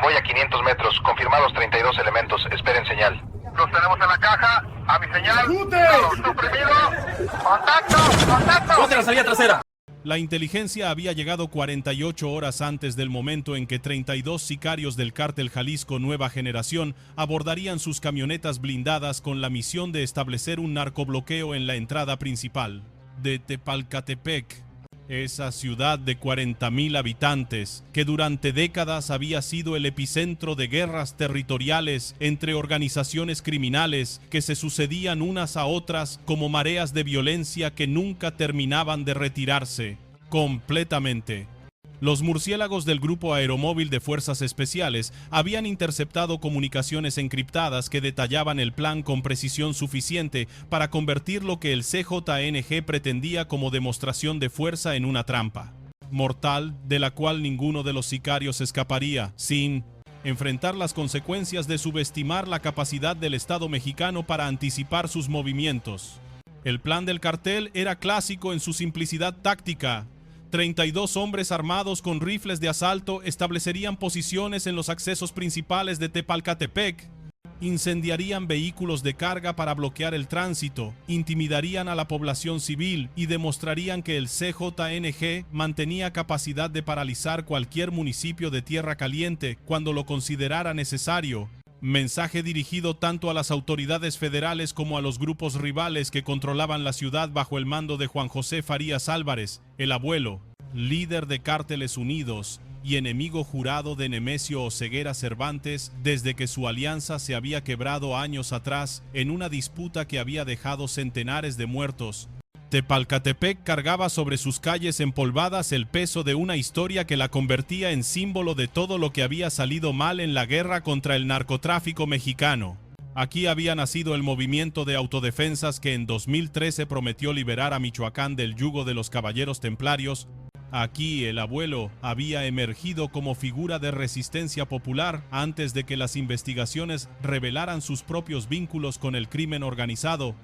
convoy a 500 metros. Confirmados 32 elementos. Esperen señal. Los tenemos en la caja. A mi señal. Suprimido. Contacto. ¡Ponte la salida trasera! La inteligencia había llegado 48 horas antes del momento en que 32 sicarios del cártel Jalisco Nueva Generación abordarían sus camionetas blindadas con la misión de establecer un narcobloqueo en la entrada principal de Tepalcatepec, esa ciudad de 40,000 habitantes que durante décadas había sido el epicentro de guerras territoriales entre organizaciones criminales que se sucedían unas a otras como mareas de violencia que nunca terminaban de retirarse completamente. Los murciélagos del Grupo Aeromóvil de Fuerzas Especiales habían interceptado comunicaciones encriptadas que detallaban el plan con precisión suficiente para convertir lo que el CJNG pretendía como demostración de fuerza en una trampa mortal de la cual ninguno de los sicarios escaparía sin enfrentar las consecuencias de subestimar la capacidad del Estado mexicano para anticipar sus movimientos. El plan del cartel era clásico en su simplicidad táctica. 32 hombres armados con rifles de asalto establecerían posiciones en los accesos principales de Tepalcatepec, incendiarían vehículos de carga para bloquear el tránsito, intimidarían a la población civil y demostrarían que el CJNG mantenía capacidad de paralizar cualquier municipio de Tierra Caliente cuando lo considerara necesario. Mensaje dirigido tanto a las autoridades federales como a los grupos rivales que controlaban la ciudad bajo el mando de Juan José Farías Álvarez, el abuelo, líder de Cárteles Unidos y enemigo jurado de Nemesio Oseguera Cervantes desde que su alianza se había quebrado años atrás en una disputa que había dejado centenares de muertos. Tepalcatepec cargaba sobre sus calles empolvadas el peso de una historia que la convertía en símbolo de todo lo que había salido mal en la guerra contra el narcotráfico mexicano. Aquí había nacido el movimiento de autodefensas que en 2013 prometió liberar a Michoacán del yugo de los caballeros templarios. Aquí el abuelo había emergido como figura de resistencia popular antes de que las investigaciones revelaran sus propios vínculos con el crimen organizado.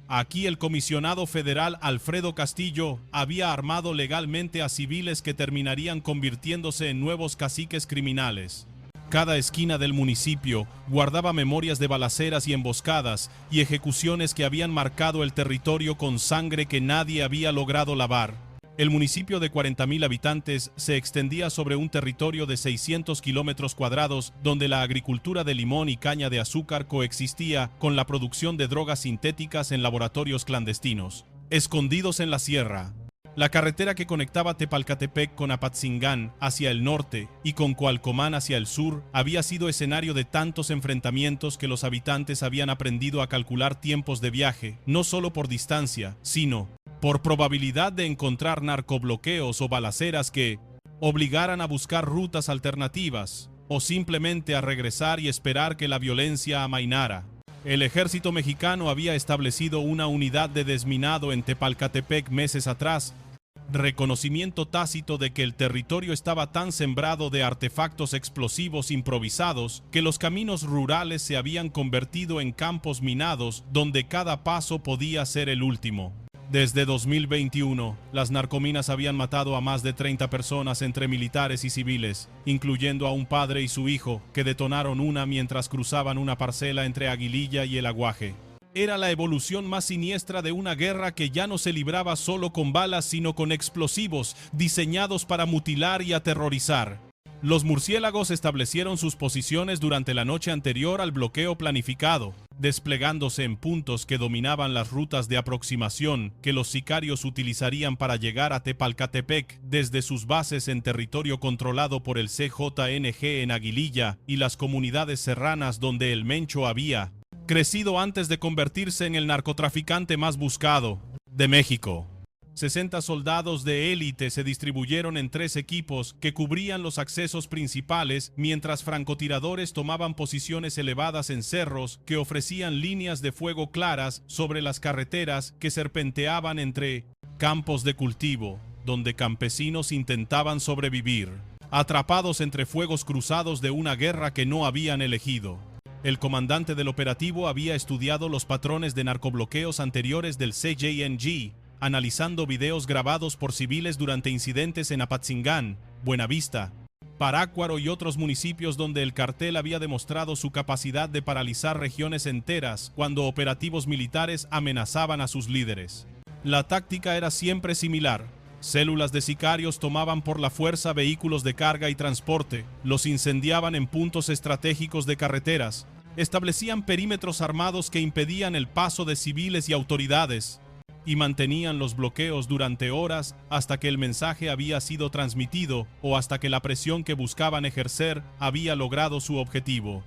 Aquí el comisionado federal Alfredo Castillo había armado legalmente a civiles que terminarían convirtiéndose en nuevos caciques criminales. Cada esquina del municipio guardaba memorias de balaceras y emboscadas y ejecuciones que habían marcado el territorio con sangre que nadie había logrado lavar. El municipio de 40,000 habitantes se extendía sobre un territorio de 600 kilómetros cuadrados donde la agricultura de limón y caña de azúcar coexistía con la producción de drogas sintéticas en laboratorios clandestinos. Escondidos en la sierra, la carretera que conectaba Tepalcatepec con Apatzingán hacia el norte y con Cualcomán hacia el sur había sido escenario de tantos enfrentamientos que los habitantes habían aprendido a calcular tiempos de viaje, no solo por distancia, sino por probabilidad de encontrar narcobloqueos o balaceras que obligaran a buscar rutas alternativas o simplemente a regresar y esperar que la violencia amainara. El ejército mexicano había establecido una unidad de desminado en Tepalcatepec meses atrás, reconocimiento tácito de que el territorio estaba tan sembrado de artefactos explosivos improvisados que los caminos rurales se habían convertido en campos minados donde cada paso podía ser el último. Desde 2021, las narcominas habían matado a más de 30 personas entre militares y civiles, incluyendo a un padre y su hijo, que detonaron una mientras cruzaban una parcela entre Aguililla y El Aguaje. Era la evolución más siniestra de una guerra que ya no se libraba solo con balas, sino con explosivos diseñados para mutilar y aterrorizar. Los murciélagos establecieron sus posiciones durante la noche anterior al bloqueo planificado, desplegándose en puntos que dominaban las rutas de aproximación que los sicarios utilizarían para llegar a Tepalcatepec desde sus bases en territorio controlado por el CJNG en Aguililla y las comunidades serranas donde el Mencho había crecido antes de convertirse en el narcotraficante más buscado de México. 60 soldados de élite se distribuyeron en 3 equipos que cubrían los accesos principales mientras francotiradores tomaban posiciones elevadas en cerros que ofrecían líneas de fuego claras sobre las carreteras que serpenteaban entre campos de cultivo, donde campesinos intentaban sobrevivir, atrapados entre fuegos cruzados de una guerra que no habían elegido. El comandante del operativo había estudiado los patrones de narcobloqueos anteriores del CJNG, analizando videos grabados por civiles durante incidentes en Apatzingán, Buenavista, Parácuaro y otros municipios donde el cartel había demostrado su capacidad de paralizar regiones enteras cuando operativos militares amenazaban a sus líderes. La táctica era siempre similar. Células de sicarios tomaban por la fuerza vehículos de carga y transporte, los incendiaban en puntos estratégicos de carreteras, establecían perímetros armados que impedían el paso de civiles y autoridades, y mantenían los bloqueos durante horas hasta que el mensaje había sido transmitido o hasta que la presión que buscaban ejercer había logrado su objetivo.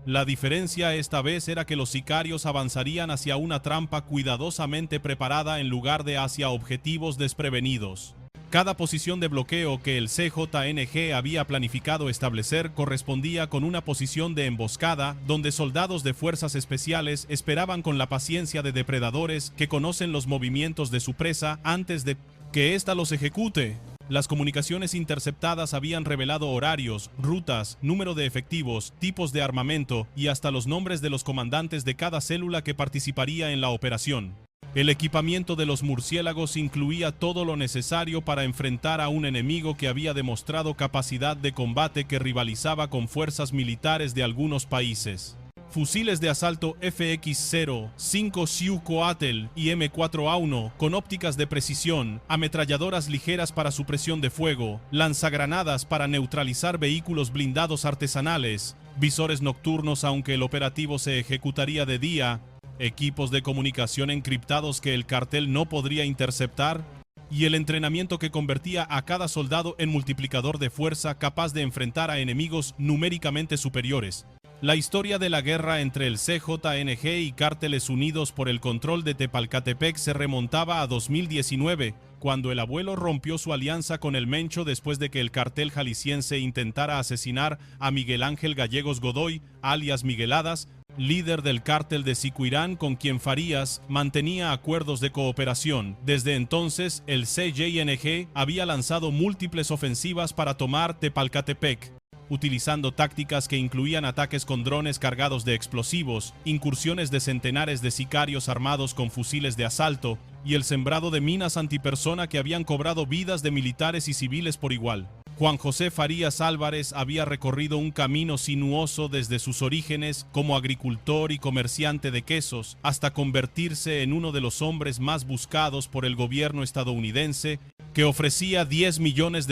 La diferencia esta vez era que los sicarios avanzarían hacia una trampa cuidadosamente preparada en lugar de hacia objetivos desprevenidos. Cada posición de bloqueo que el CJNG había planificado establecer correspondía con una posición de emboscada donde soldados de fuerzas especiales esperaban con la paciencia de depredadores que conocen los movimientos de su presa antes de que ésta los ejecute. Las comunicaciones interceptadas habían revelado horarios, rutas, número de efectivos, tipos de armamento y hasta los nombres de los comandantes de cada célula que participaría en la operación. El equipamiento de los murciélagos incluía todo lo necesario para enfrentar a un enemigo que había demostrado capacidad de combate que rivalizaba con fuerzas militares de algunos países. Fusiles de asalto FX-0, 5 Sioux Coatl y M4A1 con ópticas de precisión, ametralladoras ligeras para supresión de fuego, lanzagranadas para neutralizar vehículos blindados artesanales, visores nocturnos aunque el operativo se ejecutaría de día, equipos de comunicación encriptados que el cartel no podría interceptar, y el entrenamiento que convertía a cada soldado en multiplicador de fuerza capaz de enfrentar a enemigos numéricamente superiores. La historia de la guerra entre el CJNG y Cárteles Unidos por el control de Tepalcatepec se remontaba a 2019, cuando el abuelo rompió su alianza con el Mencho después de que el cartel jalisciense intentara asesinar a Miguel Ángel Gallegos Godoy, alias Migueladas, líder del cártel de Sicuirán con quien Farías mantenía acuerdos de cooperación. Desde entonces, el CJNG había lanzado múltiples ofensivas para tomar Tepalcatepec, utilizando tácticas que incluían ataques con drones cargados de explosivos, incursiones de centenares de sicarios armados con fusiles de asalto y el sembrado de minas antipersona que habían cobrado vidas de militares y civiles por igual. Juan José Farías Álvarez había recorrido un camino sinuoso desde sus orígenes como agricultor y comerciante de quesos hasta convertirse en uno de los hombres más buscados por el gobierno estadounidense, que ofrecía $10 millones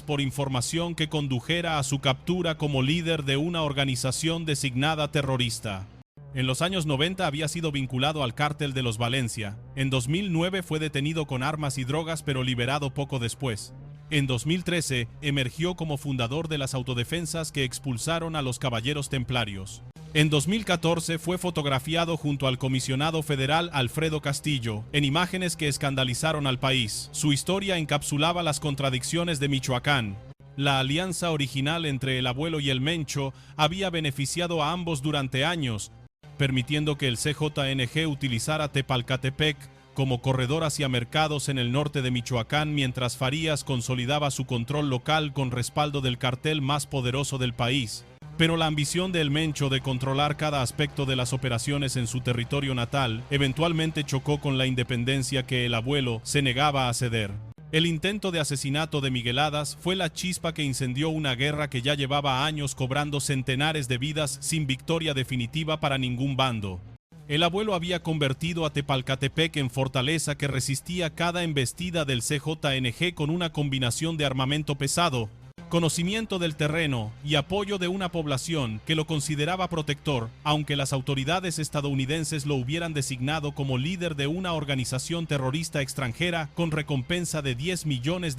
por información que condujera a su captura como líder de una organización designada terrorista. En los años 90 había sido vinculado al cártel de los Valencia. En 2009 fue detenido con armas y drogas pero liberado poco después. En 2013 emergió como fundador de las autodefensas que expulsaron a los Caballeros Templarios. En 2014 fue fotografiado junto al comisionado federal Alfredo Castillo, en imágenes que escandalizaron al país. Su historia encapsulaba las contradicciones de Michoacán. La alianza original entre el abuelo y el Mencho había beneficiado a ambos durante años, permitiendo que el CJNG utilizara Tepalcatepec como corredor hacia mercados en el norte de Michoacán mientras Farías consolidaba su control local con respaldo del cartel más poderoso del país. Pero la ambición del Mencho de controlar cada aspecto de las operaciones en su territorio natal eventualmente chocó con la independencia que el abuelo se negaba a ceder. El intento de asesinato de Migueladas fue la chispa que incendió una guerra que ya llevaba años cobrando centenares de vidas sin victoria definitiva para ningún bando. El abuelo había convertido a Tepalcatepec en fortaleza que resistía cada embestida del CJNG con una combinación de armamento pesado, conocimiento del terreno y apoyo de una población que lo consideraba protector, aunque las autoridades estadounidenses lo hubieran designado como líder de una organización terrorista extranjera con recompensa de $10 millones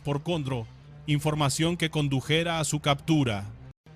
por condro, información que condujera a su captura.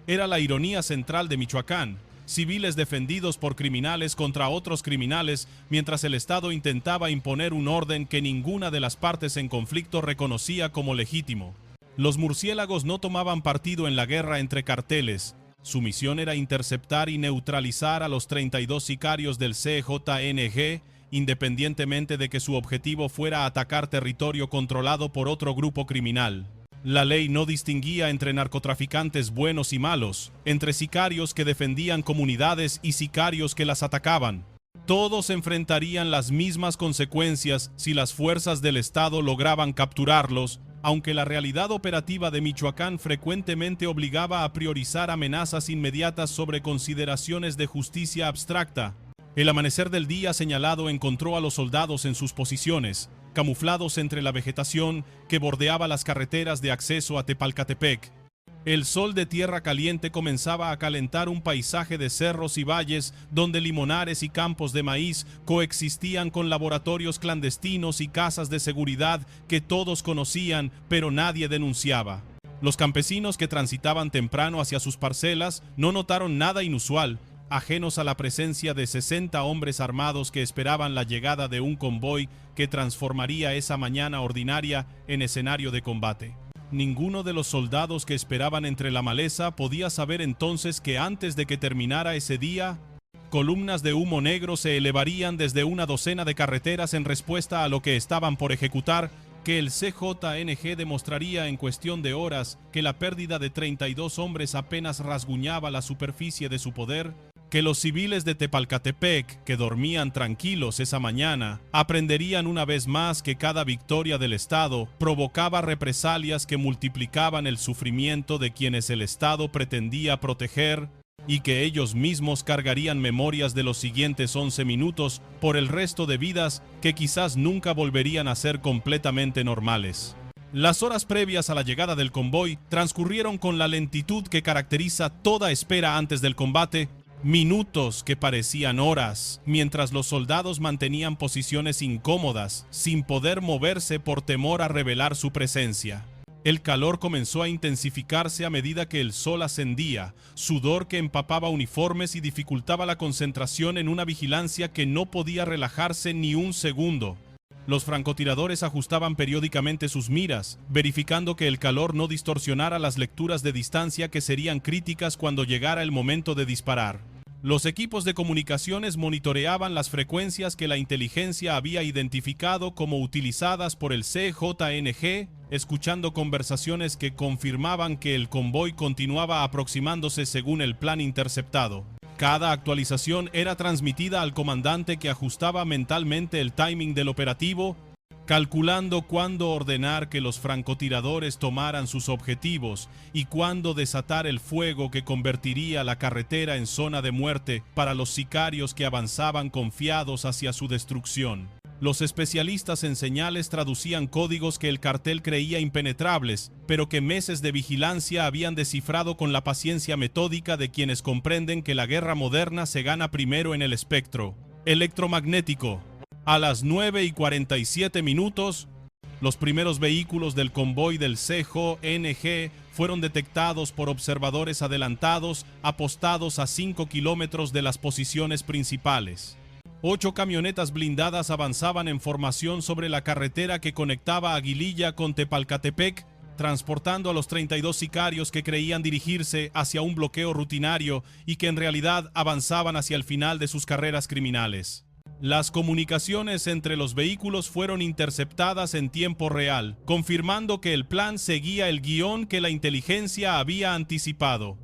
Era la ironía central de Michoacán. Civiles defendidos por criminales contra otros criminales, mientras el Estado intentaba imponer un orden que ninguna de las partes en conflicto reconocía como legítimo. Los murciélagos no tomaban partido en la guerra entre carteles. Su misión era interceptar y neutralizar a los 32 sicarios del CJNG, independientemente de que su objetivo fuera atacar territorio controlado por otro grupo criminal. La ley no distinguía entre narcotraficantes buenos y malos, entre sicarios que defendían comunidades y sicarios que las atacaban. Todos enfrentarían las mismas consecuencias si las fuerzas del Estado lograban capturarlos, Aunque la realidad operativa de Michoacán frecuentemente obligaba a priorizar amenazas inmediatas sobre consideraciones de justicia abstracta, el amanecer del día señalado encontró a los soldados en sus posiciones, camuflados entre la vegetación que bordeaba las carreteras de acceso a Tepalcatepec. El sol de tierra caliente comenzaba a calentar un paisaje de cerros y valles donde limonares y campos de maíz coexistían con laboratorios clandestinos y casas de seguridad que todos conocían pero nadie denunciaba. Los campesinos que transitaban temprano hacia sus parcelas no notaron nada inusual, ajenos a la presencia de 60 hombres armados que esperaban la llegada de un convoy que transformaría esa mañana ordinaria en escenario de combate. Ninguno de los soldados que esperaban entre la maleza podía saber entonces que antes de que terminara ese día, columnas de humo negro se elevarían desde una docena de carreteras en respuesta a lo que estaban por ejecutar, que el CJNG demostraría en cuestión de horas que la pérdida de 32 hombres apenas rasguñaba la superficie de su poder, que los civiles de Tepalcatepec, que dormían tranquilos esa mañana, aprenderían una vez más que cada victoria del Estado provocaba represalias que multiplicaban el sufrimiento de quienes el Estado pretendía proteger, y que ellos mismos cargarían memorias de los siguientes 11 minutos por el resto de vidas que quizás nunca volverían a ser completamente normales. Las horas previas a la llegada del convoy transcurrieron con la lentitud que caracteriza toda espera antes del combate, minutos que parecían horas, mientras los soldados mantenían posiciones incómodas, sin poder moverse por temor a revelar su presencia. El calor comenzó a intensificarse a medida que el sol ascendía, sudor que empapaba uniformes y dificultaba la concentración en una vigilancia que no podía relajarse ni un segundo. Los francotiradores ajustaban periódicamente sus miras, verificando que el calor no distorsionara las lecturas de distancia que serían críticas cuando llegara el momento de disparar. Los equipos de comunicaciones monitoreaban las frecuencias que la inteligencia había identificado como utilizadas por el CJNG, escuchando conversaciones que confirmaban que el convoy continuaba aproximándose según el plan interceptado. Cada actualización era transmitida al comandante, que ajustaba mentalmente el timing del operativo, calculando cuándo ordenar que los francotiradores tomaran sus objetivos y cuándo desatar el fuego que convertiría la carretera en zona de muerte para los sicarios que avanzaban confiados hacia su destrucción. Los especialistas en señales traducían códigos que el cartel creía impenetrables, pero que meses de vigilancia habían descifrado con la paciencia metódica de quienes comprenden que la guerra moderna se gana primero en el espectro electromagnético. A las 9:47 minutos, los primeros vehículos del convoy del CJNG fueron detectados por observadores adelantados, apostados a 5 kilómetros de las posiciones principales. 8 camionetas blindadas avanzaban en formación sobre la carretera que conectaba Aguililla con Tepalcatepec, transportando a los 32 sicarios que creían dirigirse hacia un bloqueo rutinario y que en realidad avanzaban hacia el final de sus carreras criminales. Las comunicaciones entre los vehículos fueron interceptadas en tiempo real, confirmando que el plan seguía el guión que la inteligencia había anticipado.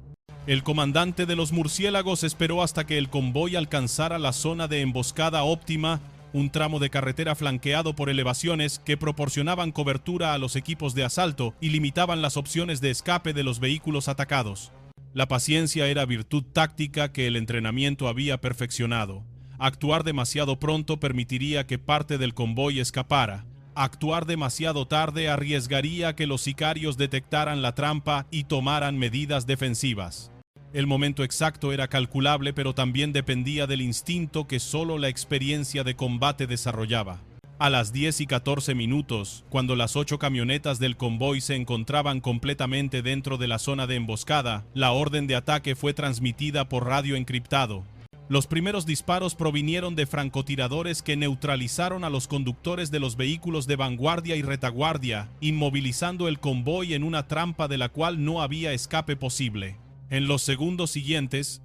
El comandante de los murciélagos esperó hasta que el convoy alcanzara la zona de emboscada óptima, un tramo de carretera flanqueado por elevaciones que proporcionaban cobertura a los equipos de asalto y limitaban las opciones de escape de los vehículos atacados. La paciencia era virtud táctica que el entrenamiento había perfeccionado. Actuar demasiado pronto permitiría que parte del convoy escapara. Actuar demasiado tarde arriesgaría que los sicarios detectaran la trampa y tomaran medidas defensivas. El momento exacto era calculable, pero también dependía del instinto que solo la experiencia de combate desarrollaba. A las 10:14 minutos, cuando las 8 camionetas del convoy se encontraban completamente dentro de la zona de emboscada, la orden de ataque fue transmitida por radio encriptado. Los primeros disparos provinieron de francotiradores que neutralizaron a los conductores de los vehículos de vanguardia y retaguardia, inmovilizando el convoy en una trampa de la cual no había escape posible. En los segundos siguientes,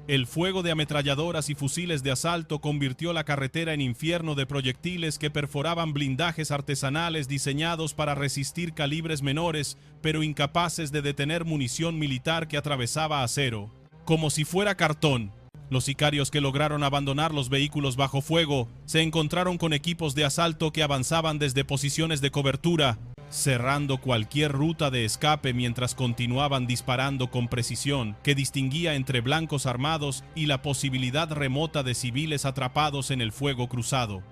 el fuego de ametralladoras y fusiles de asalto convirtió la carretera en infierno de proyectiles que perforaban blindajes artesanales diseñados para resistir calibres menores, pero incapaces de detener munición militar que atravesaba acero. Como si fuera cartón, los sicarios que lograron abandonar los vehículos bajo fuego se encontraron con equipos de asalto que avanzaban desde posiciones de cobertura, cerrando cualquier ruta de escape mientras continuaban disparando con precisión que distinguía entre blancos armados y la posibilidad remota de civiles atrapados en el fuego cruzado.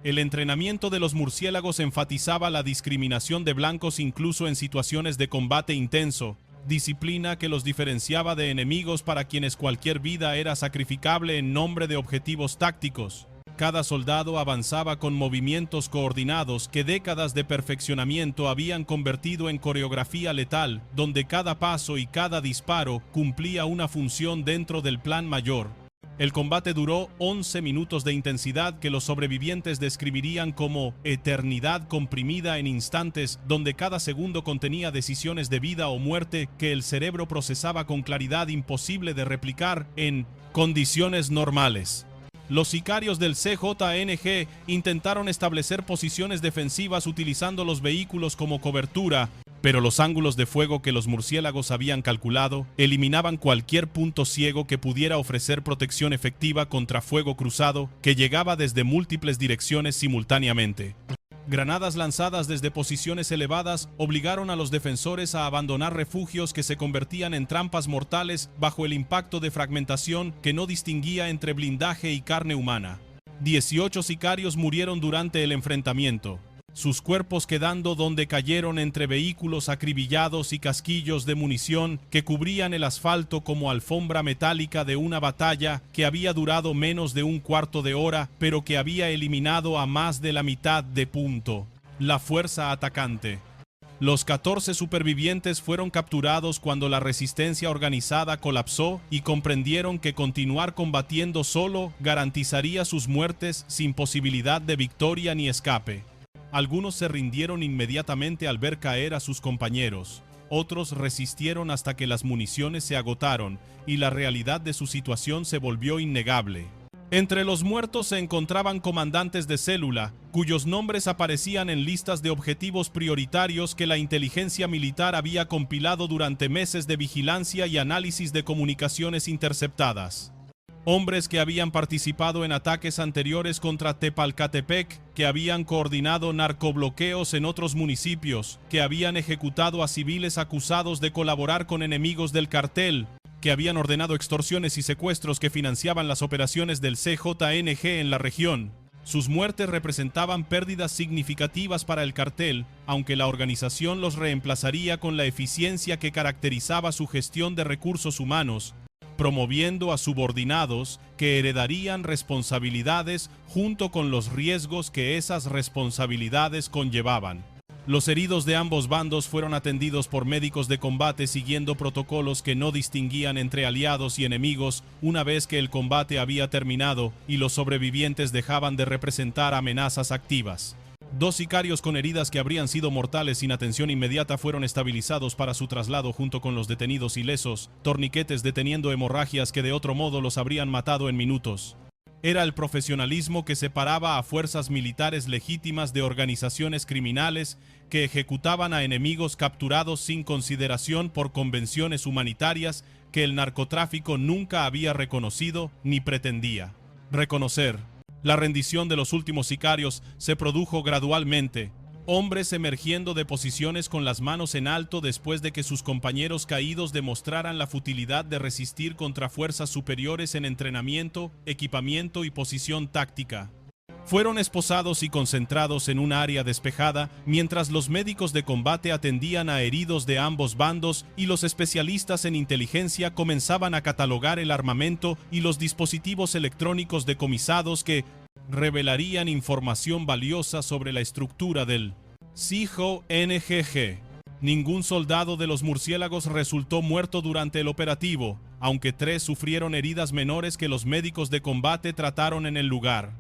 El entrenamiento de los murciélagos enfatizaba la discriminación de blancos incluso en situaciones de combate intenso, disciplina que los diferenciaba de enemigos para quienes cualquier vida era sacrificable en nombre de objetivos tácticos. Cada soldado avanzaba con movimientos coordinados que décadas de perfeccionamiento habían convertido en coreografía letal, donde cada paso y cada disparo cumplía una función dentro del plan mayor. El combate duró 11 minutos de intensidad que los sobrevivientes describirían como eternidad comprimida en instantes donde cada segundo contenía decisiones de vida o muerte que el cerebro procesaba con claridad imposible de replicar en condiciones normales. Los sicarios del CJNG intentaron establecer posiciones defensivas utilizando los vehículos como cobertura, pero los ángulos de fuego que los murciélagos habían calculado eliminaban cualquier punto ciego que pudiera ofrecer protección efectiva contra fuego cruzado que llegaba desde múltiples direcciones simultáneamente. Granadas lanzadas desde posiciones elevadas obligaron a los defensores a abandonar refugios que se convertían en trampas mortales bajo el impacto de fragmentación que no distinguía entre blindaje y carne humana. 18 sicarios murieron durante el enfrentamiento, sus cuerpos quedando donde cayeron entre vehículos acribillados y casquillos de munición que cubrían el asfalto como alfombra metálica de una batalla que había durado menos de un cuarto de hora, pero que había eliminado a más de la mitad de la fuerza atacante. Los 14 supervivientes fueron capturados cuando la resistencia organizada colapsó y comprendieron que continuar combatiendo solo garantizaría sus muertes sin posibilidad de victoria ni escape. Algunos se rindieron inmediatamente al ver caer a sus compañeros. Otros resistieron hasta que las municiones se agotaron y la realidad de su situación se volvió innegable. Entre los muertos se encontraban comandantes de célula, cuyos nombres aparecían en listas de objetivos prioritarios que la inteligencia militar había compilado durante meses de vigilancia y análisis de comunicaciones interceptadas. Hombres que habían participado en ataques anteriores contra Tepalcatepec, que habían coordinado narcobloqueos en otros municipios, que habían ejecutado a civiles acusados de colaborar con enemigos del cartel, que habían ordenado extorsiones y secuestros que financiaban las operaciones del CJNG en la región. Sus muertes representaban pérdidas significativas para el cartel, aunque la organización los reemplazaría con la eficiencia que caracterizaba su gestión de recursos humanos, promoviendo a subordinados que heredarían responsabilidades junto con los riesgos que esas responsabilidades conllevaban. Los heridos de ambos bandos fueron atendidos por médicos de combate siguiendo protocolos que no distinguían entre aliados y enemigos una vez que el combate había terminado y los sobrevivientes dejaban de representar amenazas activas. 2 sicarios con heridas que habrían sido mortales sin atención inmediata fueron estabilizados para su traslado junto con los detenidos ilesos, torniquetes deteniendo hemorragias que de otro modo los habrían matado en minutos. Era el profesionalismo que separaba a fuerzas militares legítimas de organizaciones criminales que ejecutaban a enemigos capturados sin consideración por convenciones humanitarias que el narcotráfico nunca había reconocido ni pretendía reconocer. La rendición de los últimos sicarios se produjo gradualmente, hombres emergiendo de posiciones con las manos en alto después de que sus compañeros caídos demostraran la futilidad de resistir contra fuerzas superiores en entrenamiento, equipamiento y posición táctica. Fueron esposados y concentrados en un área despejada mientras los médicos de combate atendían a heridos de ambos bandos y los especialistas en inteligencia comenzaban a catalogar el armamento y los dispositivos electrónicos decomisados que revelarían información valiosa sobre la estructura del CJNG. Ningún soldado de los murciélagos resultó muerto durante el operativo, aunque 3 sufrieron heridas menores que los médicos de combate trataron en el lugar.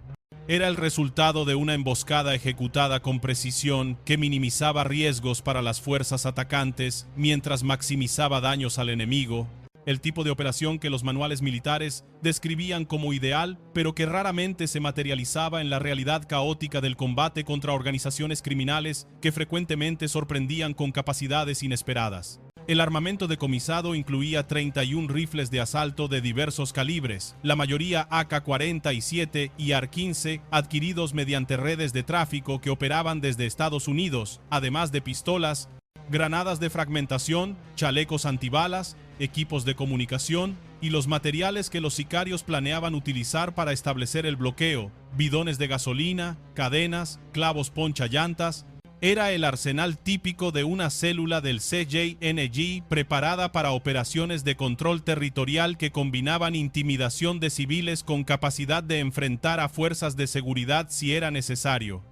Era el resultado de una emboscada ejecutada con precisión que minimizaba riesgos para las fuerzas atacantes mientras maximizaba daños al enemigo. El tipo de operación que los manuales militares describían como ideal, pero que raramente se materializaba en la realidad caótica del combate contra organizaciones criminales que frecuentemente sorprendían con capacidades inesperadas. El armamento decomisado incluía 31 rifles de asalto de diversos calibres, la mayoría AK-47 y AR-15, adquiridos mediante redes de tráfico que operaban desde Estados Unidos, además de pistolas, granadas de fragmentación, chalecos antibalas, equipos de comunicación y los materiales que los sicarios planeaban utilizar para establecer el bloqueo: bidones de gasolina, cadenas, clavos ponchallantas. Era el arsenal típico de una célula del CJNG preparada para operaciones de control territorial que combinaban intimidación de civiles con capacidad de enfrentar a fuerzas de seguridad si era necesario.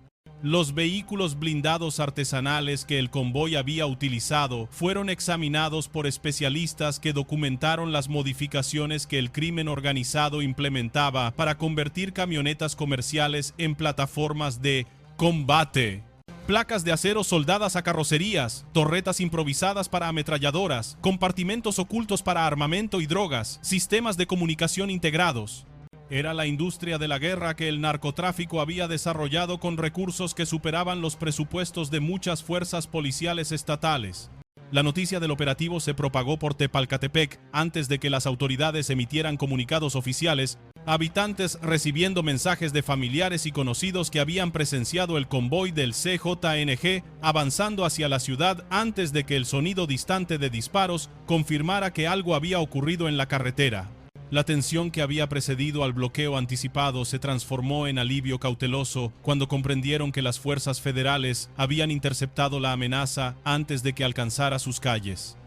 Los vehículos blindados artesanales que el convoy había utilizado fueron examinados por especialistas que documentaron las modificaciones que el crimen organizado implementaba para convertir camionetas comerciales en plataformas de combate. Placas de acero soldadas a carrocerías, torretas improvisadas para ametralladoras, compartimentos ocultos para armamento y drogas, sistemas de comunicación integrados. Era la industria de la guerra que el narcotráfico había desarrollado con recursos que superaban los presupuestos de muchas fuerzas policiales estatales. La noticia del operativo se propagó por Tepalcatepec antes de que las autoridades emitieran comunicados oficiales, habitantes recibiendo mensajes de familiares y conocidos que habían presenciado el convoy del CJNG avanzando hacia la ciudad antes de que el sonido distante de disparos confirmara que algo había ocurrido en la carretera. La tensión que había precedido al bloqueo anticipado se transformó en alivio cauteloso cuando comprendieron que las fuerzas federales habían interceptado la amenaza antes de que alcanzara sus calles.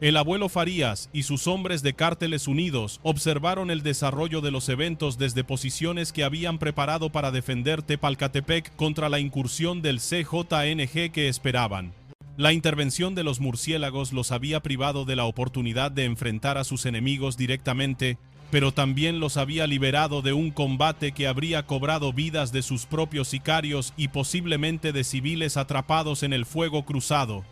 El abuelo Farías y sus hombres de Cárteles Unidos observaron el desarrollo de los eventos desde posiciones que habían preparado para defender Tepalcatepec contra la incursión del CJNG que esperaban. La intervención de los murciélagos los había privado de la oportunidad de enfrentar a sus enemigos directamente, pero también los había liberado de un combate que habría cobrado vidas de sus propios sicarios y posiblemente de civiles atrapados en el fuego cruzado.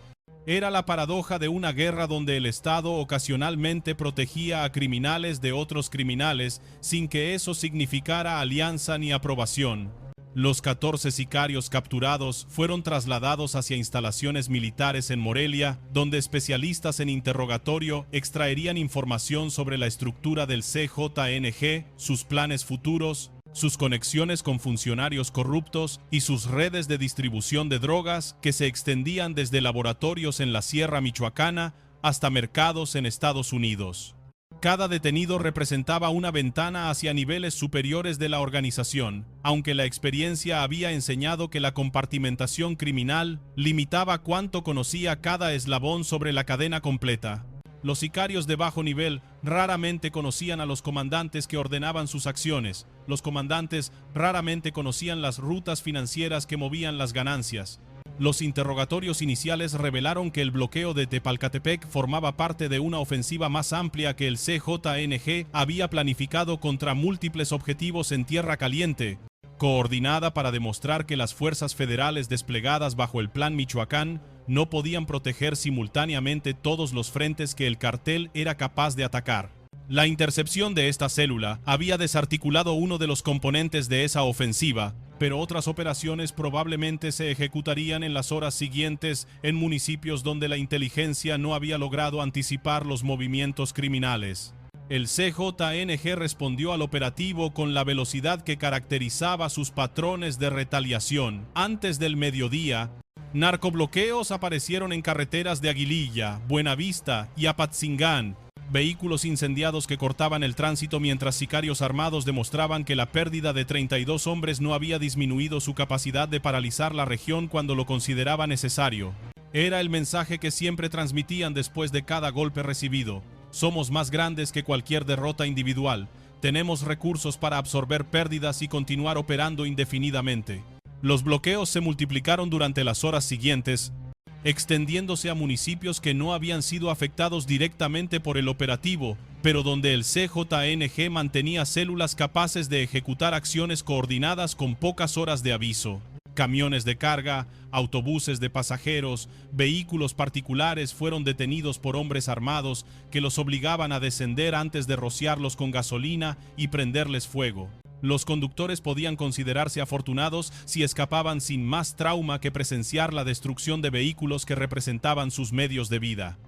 Era la paradoja de una guerra donde el Estado ocasionalmente protegía a criminales de otros criminales sin que eso significara alianza ni aprobación. Los 14 sicarios capturados fueron trasladados hacia instalaciones militares en Morelia, donde especialistas en interrogatorio extraerían información sobre la estructura del CJNG, sus planes futuros, sus conexiones con funcionarios corruptos y sus redes de distribución de drogas que se extendían desde laboratorios en la Sierra Michoacana hasta mercados en Estados Unidos. Cada detenido representaba una ventana hacia niveles superiores de la organización, aunque la experiencia había enseñado que la compartimentación criminal limitaba cuánto conocía cada eslabón sobre la cadena completa. Los sicarios de bajo nivel raramente conocían a los comandantes que ordenaban sus acciones. Los comandantes raramente conocían las rutas financieras que movían las ganancias. Los interrogatorios iniciales revelaron que el bloqueo de Tepalcatepec formaba parte de una ofensiva más amplia que el CJNG había planificado contra múltiples objetivos en Tierra Caliente, coordinada para demostrar que las fuerzas federales desplegadas bajo el Plan Michoacán no podían proteger simultáneamente todos los frentes que el cartel era capaz de atacar. La intercepción de esta célula había desarticulado uno de los componentes de esa ofensiva, pero otras operaciones probablemente se ejecutarían en las horas siguientes en municipios donde la inteligencia no había logrado anticipar los movimientos criminales. El CJNG respondió al operativo con la velocidad que caracterizaba sus patrones de retaliación. Antes del mediodía, narcobloqueos aparecieron en carreteras de Aguililla, Buenavista y Apatzingán. Vehículos incendiados que cortaban el tránsito mientras sicarios armados demostraban que la pérdida de 32 hombres no había disminuido su capacidad de paralizar la región cuando lo consideraba necesario. Era el mensaje que siempre transmitían después de cada golpe recibido. Somos más grandes que cualquier derrota individual. Tenemos recursos para absorber pérdidas y continuar operando indefinidamente. Los bloqueos se multiplicaron durante las horas siguientes, extendiéndose a municipios que no habían sido afectados directamente por el operativo, pero donde el CJNG mantenía células capaces de ejecutar acciones coordinadas con pocas horas de aviso. Camiones de carga, autobuses de pasajeros, vehículos particulares fueron detenidos por hombres armados que los obligaban a descender antes de rociarlos con gasolina y prenderles fuego. Los conductores podían considerarse afortunados si escapaban sin más trauma que presenciar la destrucción de vehículos que representaban sus medios de vida.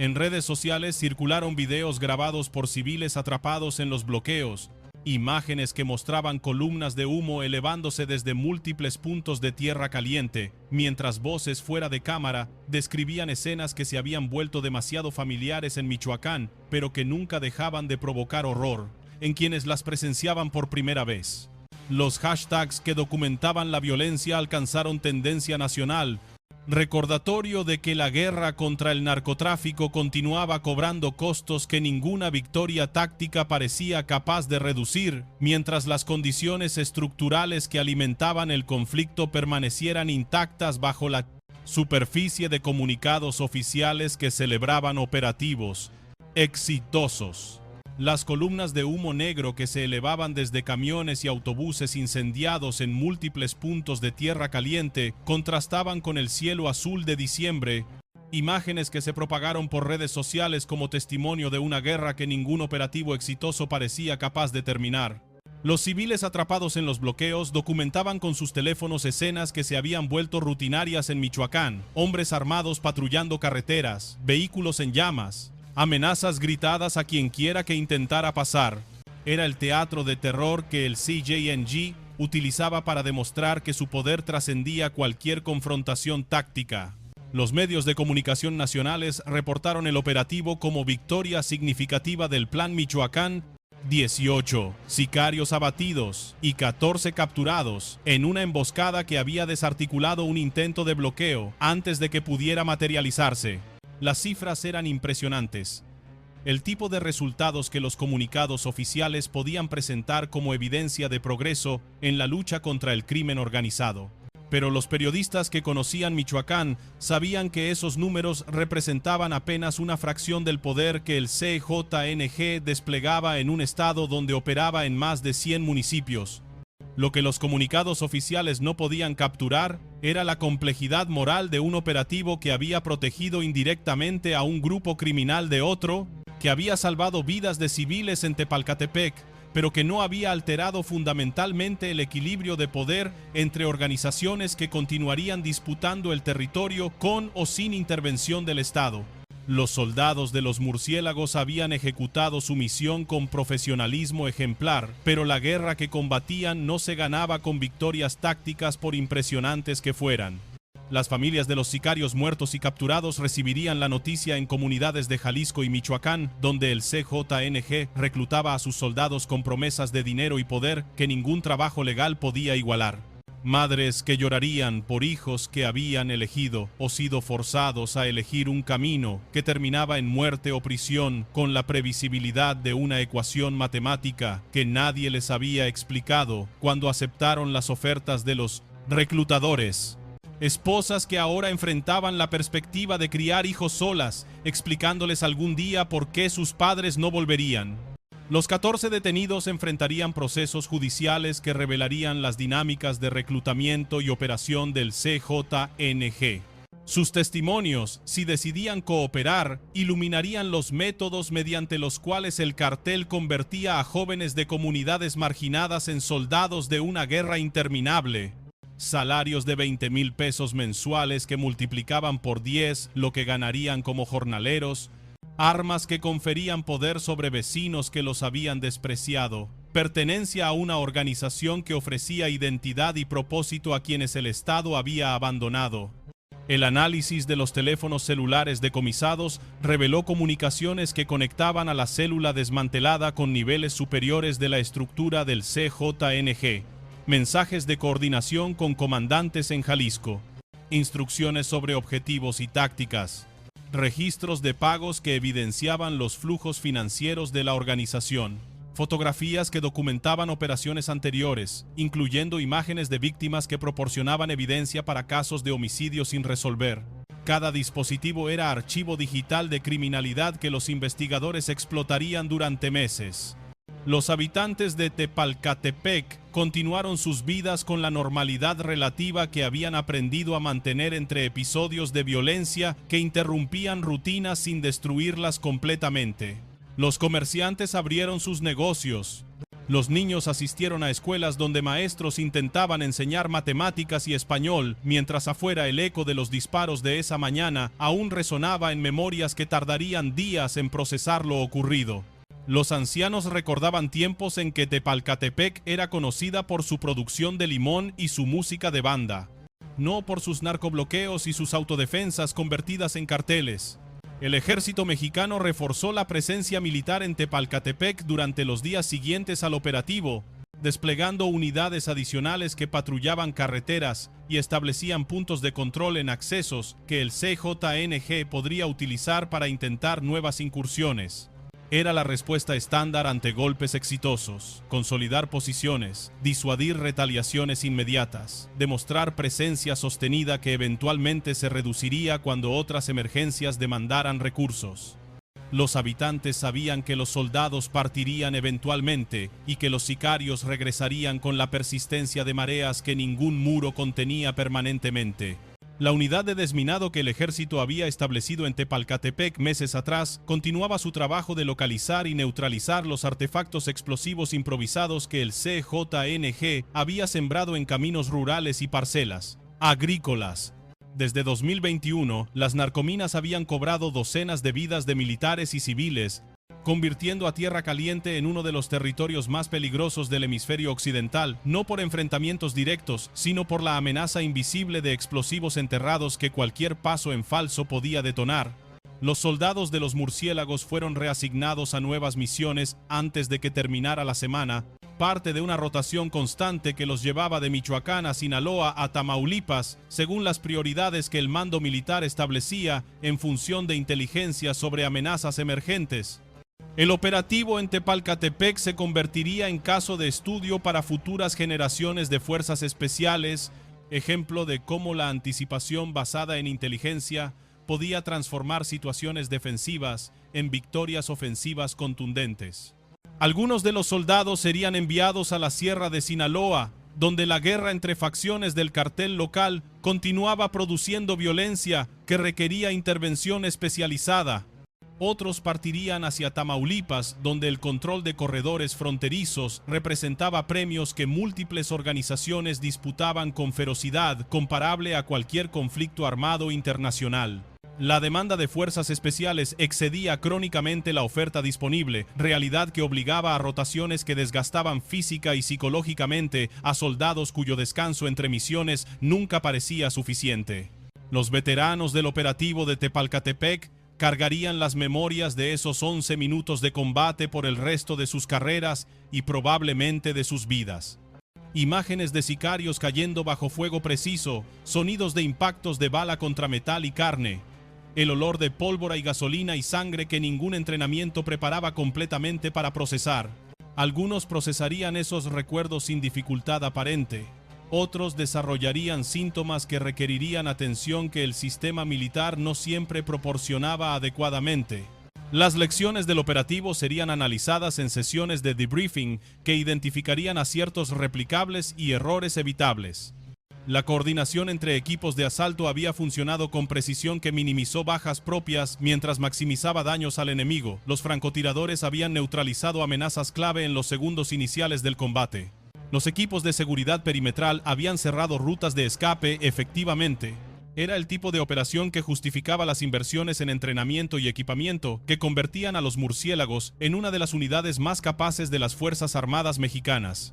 En redes sociales circularon videos grabados por civiles atrapados en los bloqueos, imágenes que mostraban columnas de humo elevándose desde múltiples puntos de tierra caliente, mientras voces fuera de cámara describían escenas que se habían vuelto demasiado familiares en Michoacán, pero que nunca dejaban de provocar horror en quienes las presenciaban por primera vez. Los hashtags que documentaban la violencia alcanzaron tendencia nacional, recordatorio de que la guerra contra el narcotráfico continuaba cobrando costos que ninguna victoria táctica parecía capaz de reducir, mientras las condiciones estructurales que alimentaban el conflicto permanecieran intactas bajo la superficie de comunicados oficiales que celebraban operativos exitosos. Las columnas de humo negro que se elevaban desde camiones y autobuses incendiados en múltiples puntos de tierra caliente contrastaban con el cielo azul de diciembre, imágenes que se propagaron por redes sociales como testimonio de una guerra que ningún operativo exitoso parecía capaz de terminar. Los civiles atrapados en los bloqueos documentaban con sus teléfonos escenas que se habían vuelto rutinarias en Michoacán: hombres armados patrullando carreteras, vehículos en llamas, amenazas gritadas a quien quiera que intentara pasar. Era el teatro de terror que el CJNG utilizaba para demostrar que su poder trascendía cualquier confrontación táctica. Los medios de comunicación nacionales reportaron el operativo como victoria significativa del Plan Michoacán: 18 sicarios abatidos y 14 capturados en una emboscada que había desarticulado un intento de bloqueo antes de que pudiera materializarse. Las cifras eran impresionantes. El tipo de resultados que los comunicados oficiales podían presentar como evidencia de progreso en la lucha contra el crimen organizado. Pero los periodistas que conocían Michoacán sabían que esos números representaban apenas una fracción del poder que el CJNG desplegaba en un estado donde operaba en más de 100 municipios. Lo que los comunicados oficiales no podían capturar era la complejidad moral de un operativo que había protegido indirectamente a un grupo criminal de otro, que había salvado vidas de civiles en Tepalcatepec, pero que no había alterado fundamentalmente el equilibrio de poder entre organizaciones que continuarían disputando el territorio con o sin intervención del Estado. Los soldados de los murciélagos habían ejecutado su misión con profesionalismo ejemplar, pero la guerra que combatían no se ganaba con victorias tácticas por impresionantes que fueran. Las familias de los sicarios muertos y capturados recibirían la noticia en comunidades de Jalisco y Michoacán, donde el CJNG reclutaba a sus soldados con promesas de dinero y poder que ningún trabajo legal podía igualar. Madres que llorarían por hijos que habían elegido o sido forzados a elegir un camino que terminaba en muerte o prisión, con la previsibilidad de una ecuación matemática que nadie les había explicado cuando aceptaron las ofertas de los reclutadores. Esposas que ahora enfrentaban la perspectiva de criar hijos solas, explicándoles algún día por qué sus padres no volverían. Los 14 detenidos enfrentarían procesos judiciales que revelarían las dinámicas de reclutamiento y operación del CJNG. Sus testimonios, si decidían cooperar, iluminarían los métodos mediante los cuales el cartel convertía a jóvenes de comunidades marginadas en soldados de una guerra interminable. Salarios de 20,000 pesos mensuales que multiplicaban por 10 lo que ganarían como jornaleros, armas que conferían poder sobre vecinos que los habían despreciado, pertenencia a una organización que ofrecía identidad y propósito a quienes el Estado había abandonado. El análisis de los teléfonos celulares decomisados reveló comunicaciones que conectaban a la célula desmantelada con niveles superiores de la estructura del CJNG, mensajes de coordinación con comandantes en Jalisco, instrucciones sobre objetivos y tácticas, registros de pagos que evidenciaban los flujos financieros de la organización, fotografías que documentaban operaciones anteriores, incluyendo imágenes de víctimas que proporcionaban evidencia para casos de homicidio sin resolver. Cada dispositivo era archivo digital de criminalidad que los investigadores explotarían durante meses. Los habitantes de Tepalcatepec continuaron sus vidas con la normalidad relativa que habían aprendido a mantener entre episodios de violencia que interrumpían rutinas sin destruirlas completamente. Los comerciantes abrieron sus negocios, Los niños asistieron a escuelas donde maestros intentaban enseñar matemáticas y español, mientras afuera el eco de los disparos de esa mañana aún resonaba en memorias que tardarían días en procesar lo ocurrido. Los ancianos recordaban tiempos en que Tepalcatepec era conocida por su producción de limón y su música de banda, no por sus narcobloqueos y sus autodefensas convertidas en carteles. El ejército mexicano reforzó la presencia militar en Tepalcatepec durante los días siguientes al operativo, desplegando unidades adicionales que patrullaban carreteras y establecían puntos de control en accesos que el CJNG podría utilizar para intentar nuevas incursiones. Era la respuesta estándar ante golpes exitosos: consolidar posiciones, disuadir retaliaciones inmediatas, demostrar presencia sostenida que eventualmente se reduciría cuando otras emergencias demandaran recursos. Los habitantes sabían que los soldados partirían eventualmente y que los sicarios regresarían con la persistencia de mareas que ningún muro contenía permanentemente. La unidad de desminado que el ejército había establecido en Tepalcatepec meses atrás continuaba su trabajo de localizar y neutralizar los artefactos explosivos improvisados que el CJNG había sembrado en caminos rurales y parcelas agrícolas. Desde 2021, las narcominas habían cobrado docenas de vidas de militares y civiles, convirtiendo a Tierra Caliente en uno de los territorios más peligrosos del hemisferio occidental, no por enfrentamientos directos, sino por la amenaza invisible de explosivos enterrados que cualquier paso en falso podía detonar. Los soldados de los murciélagos fueron reasignados a nuevas misiones antes de que terminara la semana, parte de una rotación constante que los llevaba de Michoacán a Sinaloa a Tamaulipas, según las prioridades que el mando militar establecía en función de inteligencia sobre amenazas emergentes. El operativo en Tepalcatepec se convertiría en caso de estudio para futuras generaciones de fuerzas especiales, ejemplo de cómo la anticipación basada en inteligencia podía transformar situaciones defensivas en victorias ofensivas contundentes. Algunos de los soldados serían enviados a la Sierra de Sinaloa, donde la guerra entre facciones del cartel local continuaba produciendo violencia que requería intervención especializada. Otros partirían hacia Tamaulipas, donde el control de corredores fronterizos representaba premios que múltiples organizaciones disputaban con ferocidad comparable a cualquier conflicto armado internacional. La demanda de fuerzas especiales excedía crónicamente la oferta disponible, realidad que obligaba a rotaciones que desgastaban física y psicológicamente a soldados cuyo descanso entre misiones nunca parecía suficiente. Los veteranos del operativo de Tepalcatepec cargarían las memorias de esos 11 minutos de combate por el resto de sus carreras y probablemente de sus vidas. Imágenes de sicarios cayendo bajo fuego preciso, sonidos de impactos de bala contra metal y carne, el olor de pólvora y gasolina y sangre que ningún entrenamiento preparaba completamente para procesar. Algunos procesarían esos recuerdos sin dificultad aparente. Otros desarrollarían síntomas que requerirían atención que el sistema militar no siempre proporcionaba adecuadamente. Las lecciones del operativo serían analizadas en sesiones de debriefing que identificarían aciertos replicables y errores evitables. La coordinación entre equipos de asalto había funcionado con precisión que minimizó bajas propias mientras maximizaba daños al enemigo. Los francotiradores habían neutralizado amenazas clave en los segundos iniciales del combate. Los equipos de seguridad perimetral habían cerrado rutas de escape efectivamente. Era el tipo de operación que justificaba las inversiones en entrenamiento y equipamiento que convertían a los murciélagos en una de las unidades más capaces de las Fuerzas Armadas mexicanas.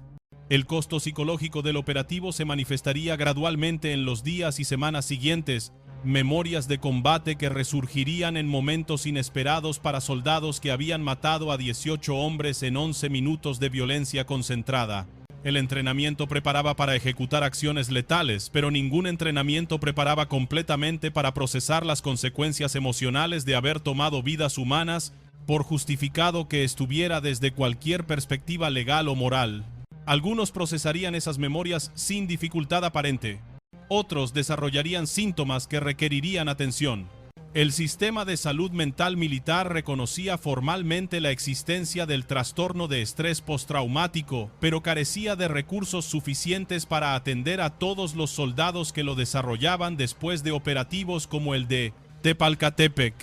El costo psicológico del operativo se manifestaría gradualmente en los días y semanas siguientes, memorias de combate que resurgirían en momentos inesperados para soldados que habían matado a 18 hombres en 11 minutos de violencia concentrada. El entrenamiento preparaba para ejecutar acciones letales, pero ningún entrenamiento preparaba completamente para procesar las consecuencias emocionales de haber tomado vidas humanas, por justificado que estuviera desde cualquier perspectiva legal o moral. Algunos procesarían esas memorias sin dificultad aparente. Otros desarrollarían síntomas que requerirían atención. El sistema de salud mental militar reconocía formalmente la existencia del trastorno de estrés postraumático, pero carecía de recursos suficientes para atender a todos los soldados que lo desarrollaban después de operativos como el de Tepalcatepec.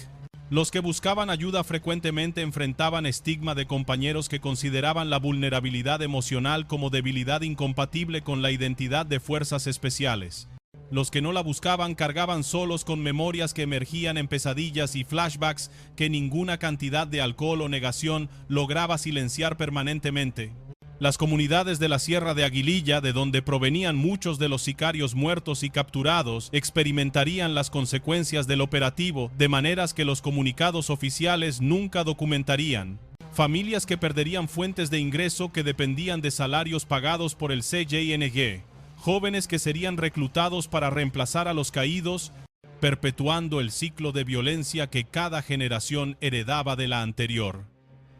Los que buscaban ayuda frecuentemente enfrentaban estigma de compañeros que consideraban la vulnerabilidad emocional como debilidad incompatible con la identidad de fuerzas especiales. Los que no la buscaban cargaban solos con memorias que emergían en pesadillas y flashbacks que ninguna cantidad de alcohol o negación lograba silenciar permanentemente. Las comunidades de la Sierra de Aguililla, de donde provenían muchos de los sicarios muertos y capturados, experimentarían las consecuencias del operativo de maneras que los comunicados oficiales nunca documentarían. Familias que perderían fuentes de ingreso que dependían de salarios pagados por el CJNG. Jóvenes que serían reclutados para reemplazar a los caídos, perpetuando el ciclo de violencia que cada generación heredaba de la anterior.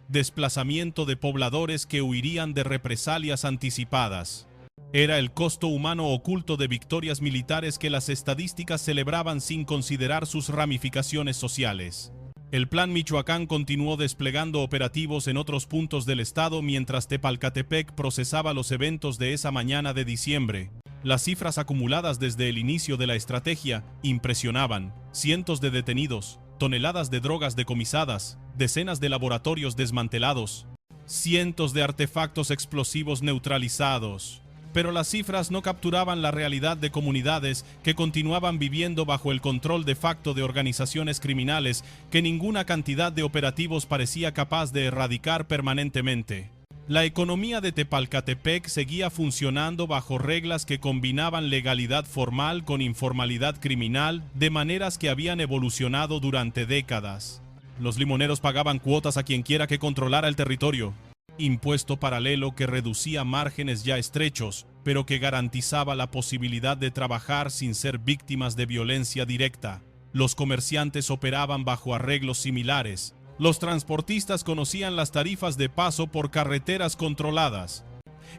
Desplazamiento de pobladores que huirían de represalias anticipadas. Era el costo humano oculto de victorias militares que las estadísticas celebraban sin considerar sus ramificaciones sociales. El Plan Michoacán continuó desplegando operativos en otros puntos del estado mientras Tepalcatepec procesaba los eventos de esa mañana de diciembre. Las cifras acumuladas desde el inicio de la estrategia impresionaban. Cientos de detenidos, toneladas de drogas decomisadas, decenas de laboratorios desmantelados, cientos de artefactos explosivos neutralizados. Pero las cifras no capturaban la realidad de comunidades que continuaban viviendo bajo el control de facto de organizaciones criminales que ninguna cantidad de operativos parecía capaz de erradicar permanentemente. La economía de Tepalcatepec seguía funcionando bajo reglas que combinaban legalidad formal con informalidad criminal de maneras que habían evolucionado durante décadas. Los limoneros pagaban cuotas a quienquiera que controlara el territorio. Impuesto paralelo que reducía márgenes ya estrechos, pero que garantizaba la posibilidad de trabajar sin ser víctimas de violencia directa. Los comerciantes operaban bajo arreglos similares. Los transportistas conocían las tarifas de paso por carreteras controladas.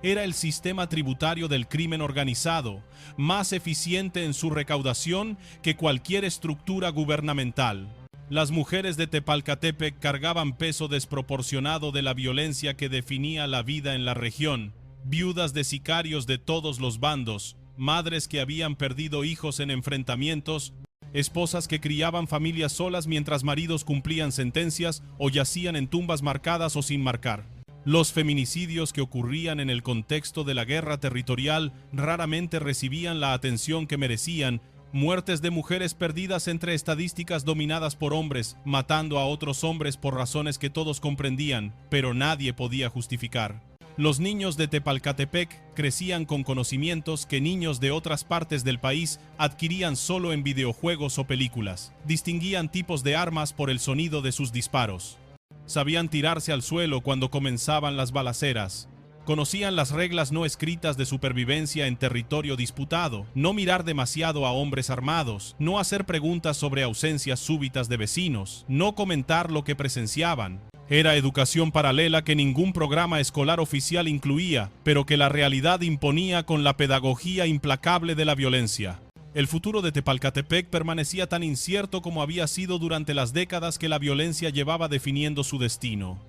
Era el sistema tributario del crimen organizado, más eficiente en su recaudación que cualquier estructura gubernamental. Las mujeres de Tepalcatepec cargaban peso desproporcionado de la violencia que definía la vida en la región. Viudas de sicarios de todos los bandos, madres que habían perdido hijos en enfrentamientos, esposas que criaban familias solas mientras maridos cumplían sentencias o yacían en tumbas marcadas o sin marcar. Los feminicidios que ocurrían en el contexto de la guerra territorial raramente recibían la atención que merecían. Muertes de mujeres perdidas entre estadísticas dominadas por hombres, matando a otros hombres por razones que todos comprendían, pero nadie podía justificar. Los niños de Tepalcatepec crecían con conocimientos que niños de otras partes del país adquirían solo en videojuegos o películas. Distinguían tipos de armas por el sonido de sus disparos. Sabían tirarse al suelo cuando comenzaban las balaceras. Conocían las reglas no escritas de supervivencia en territorio disputado, no mirar demasiado a hombres armados, no hacer preguntas sobre ausencias súbitas de vecinos, no comentar lo que presenciaban. Era educación paralela que ningún programa escolar oficial incluía, pero que la realidad imponía con la pedagogía implacable de la violencia. El futuro de Tepalcatepec permanecía tan incierto como había sido durante las décadas que la violencia llevaba definiendo su destino.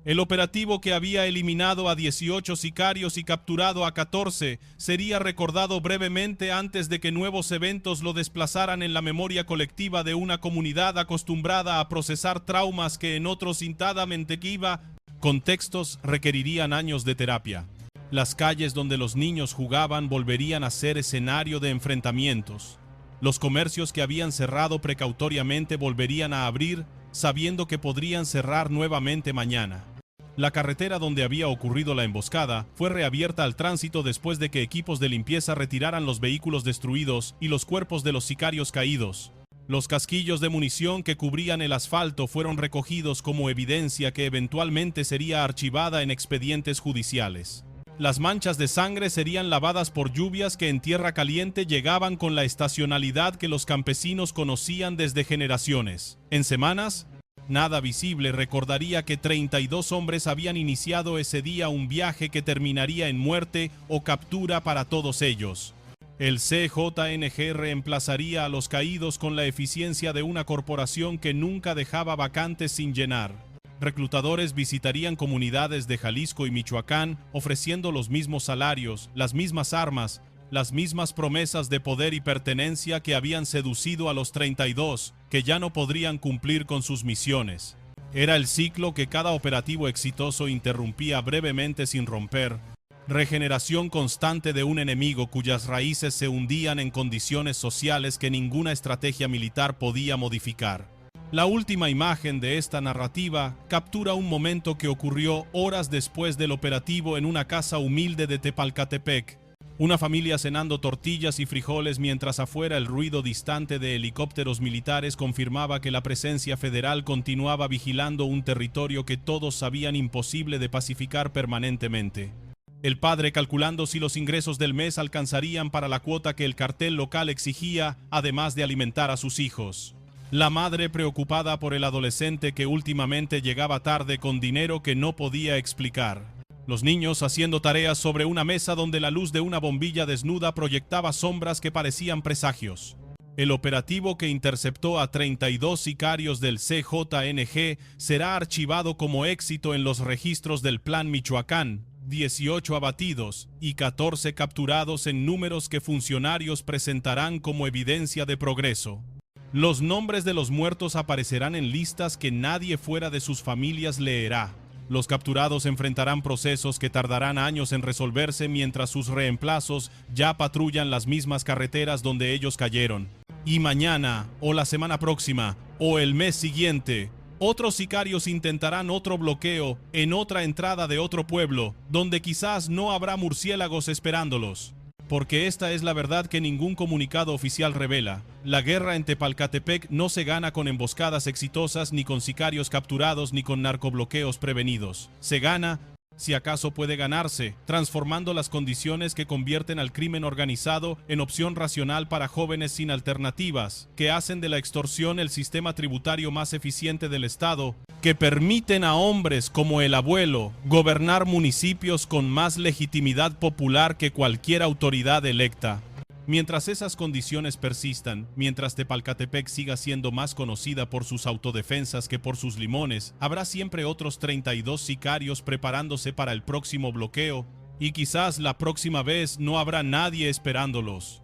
El operativo que había eliminado a 18 sicarios y capturado a 14 sería recordado brevemente antes de que nuevos eventos lo desplazaran en la memoria colectiva de una comunidad acostumbrada a procesar traumas que en otros cintadamente contextos requerirían años de terapia. Las calles donde los niños jugaban volverían a ser escenario de enfrentamientos. Los comercios que habían cerrado precautoriamente volverían a abrir, sabiendo que podrían cerrar nuevamente mañana. La carretera donde había ocurrido la emboscada fue reabierta al tránsito después de que equipos de limpieza retiraran los vehículos destruidos y los cuerpos de los sicarios caídos. Los casquillos de munición que cubrían el asfalto fueron recogidos como evidencia que eventualmente sería archivada en expedientes judiciales. Las manchas de sangre serían lavadas por lluvias que en tierra caliente llegaban con la estacionalidad que los campesinos conocían desde generaciones. En semanas, nada visible recordaría que 32 hombres habían iniciado ese día un viaje que terminaría en muerte o captura para todos ellos. El CJNG reemplazaría a los caídos con la eficiencia de una corporación que nunca dejaba vacantes sin llenar. Reclutadores visitarían comunidades de Jalisco y Michoacán ofreciendo los mismos salarios, las mismas armas, las mismas promesas de poder y pertenencia que habían seducido a los 32, que ya no podrían cumplir con sus misiones. Era el ciclo que cada operativo exitoso interrumpía brevemente sin romper. Regeneración constante de un enemigo cuyas raíces se hundían en condiciones sociales que ninguna estrategia militar podía modificar. La última imagen de esta narrativa captura un momento que ocurrió horas después del operativo en una casa humilde de Tepalcatepec. Una familia cenando tortillas y frijoles mientras afuera el ruido distante de helicópteros militares confirmaba que la presencia federal continuaba vigilando un territorio que todos sabían imposible de pacificar permanentemente. El padre calculando si los ingresos del mes alcanzarían para la cuota que el cartel local exigía, además de alimentar a sus hijos. La madre preocupada por el adolescente que últimamente llegaba tarde con dinero que no podía explicar. Los niños haciendo tareas sobre una mesa donde la luz de una bombilla desnuda proyectaba sombras que parecían presagios. El operativo que interceptó a 32 sicarios del CJNG será archivado como éxito en los registros del Plan Michoacán, 18 abatidos y 14 capturados en números que funcionarios presentarán como evidencia de progreso. Los nombres de los muertos aparecerán en listas que nadie fuera de sus familias leerá. Los capturados enfrentarán procesos que tardarán años en resolverse mientras sus reemplazos ya patrullan las mismas carreteras donde ellos cayeron. Y mañana, o la semana próxima, o el mes siguiente, otros sicarios intentarán otro bloqueo en otra entrada de otro pueblo, donde quizás no habrá murciélagos esperándolos. Porque esta es la verdad que ningún comunicado oficial revela. La guerra en Tepalcatepec no se gana con emboscadas exitosas, ni con sicarios capturados, ni con narcobloqueos prevenidos. Se gana, si acaso puede ganarse, transformando las condiciones que convierten al crimen organizado en opción racional para jóvenes sin alternativas, que hacen de la extorsión el sistema tributario más eficiente del Estado, que permiten a hombres como el abuelo gobernar municipios con más legitimidad popular que cualquier autoridad electa. Mientras esas condiciones persistan, mientras Tepalcatepec siga siendo más conocida por sus autodefensas que por sus limones, habrá siempre otros 32 sicarios preparándose para el próximo bloqueo, y quizás la próxima vez no habrá nadie esperándolos.